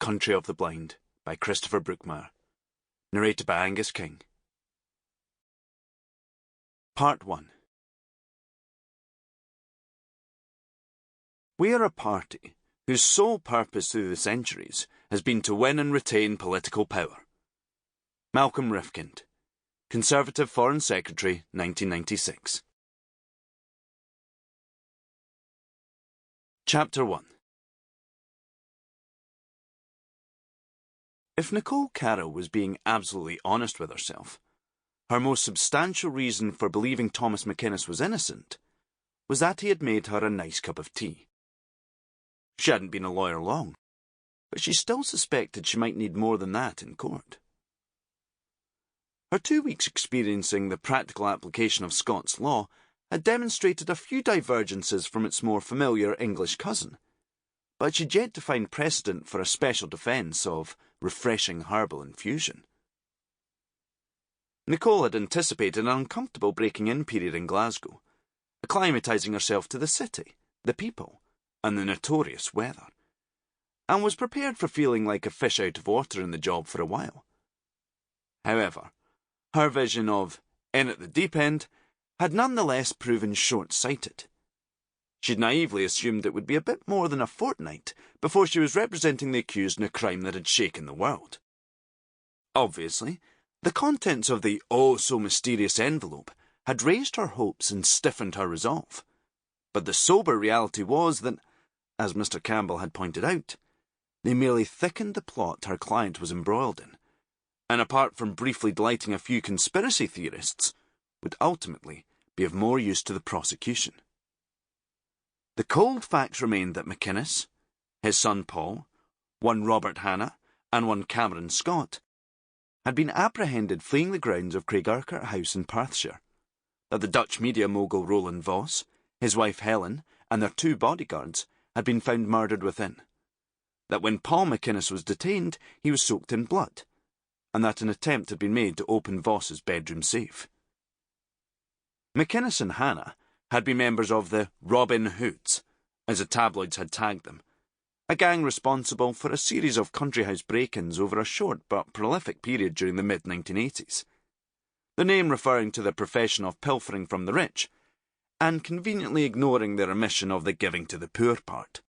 Country of the Blind by Christopher Brookmyre. Narrated by Angus King. Part 1. We are a party whose sole purpose through the centuries has been to win and retain political power. Malcolm Rifkind, Conservative Foreign Secretary, 1996. Chapter 1. If Nicole Carroll was being absolutely honest with herself, her most substantial reason for believing Thomas McInnes was innocent was that he had made her a nice cup of tea. She hadn't been a lawyer long, but she still suspected she might need more than that in court. Her 2 weeks experiencing the practical application of Scots law had demonstrated a few divergences from its more familiar English cousin, but she'd yet to find precedent for a special defence of refreshing herbal infusion. Nicole had anticipated an uncomfortable breaking-in period in Glasgow, acclimatising herself to the city, the people, and the notorious weather, and was prepared for feeling like a fish out of water in the job for a while. However, her vision of in at the deep end had nonetheless proven short-sighted. She'd naively assumed it would be a bit more than a fortnight before she was representing the accused in a crime that had shaken the world. Obviously, the contents of the oh-so-mysterious envelope had raised her hopes and stiffened her resolve. But the sober reality was that, as Mr. Campbell had pointed out, they merely thickened the plot her client was embroiled in, and apart from briefly delighting a few conspiracy theorists, would ultimately be of more use to the prosecution. The cold facts remained that McInnes, his son Paul, one Robert Hannah, and one Cameron Scott, had been apprehended fleeing the grounds of Craigurquhart House in Perthshire, that the Dutch media mogul Roland Vos, his wife Helen, and their 2 bodyguards had been found murdered within, that when Paul McInnes was detained, he was soaked in blood, and that an attempt had been made to open Vos's bedroom safe. McInnes and Hannah had been members of the Robin Hoods, as the tabloids had tagged them, a gang responsible for a series of country house break-ins over a short but prolific period during the mid-1980s, the name referring to the profession of pilfering from the rich, and conveniently ignoring their omission of the giving to the poor part.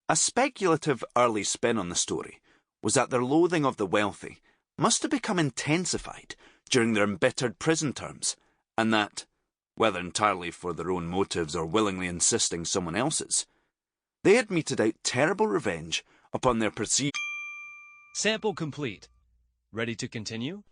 A speculative early spin on the story was that their loathing of the wealthy must have become intensified during their embittered prison terms, and that, whether entirely for their own motives or willingly insisting someone else's, they had meted out terrible revenge upon their perceived... Sample complete. Ready to continue?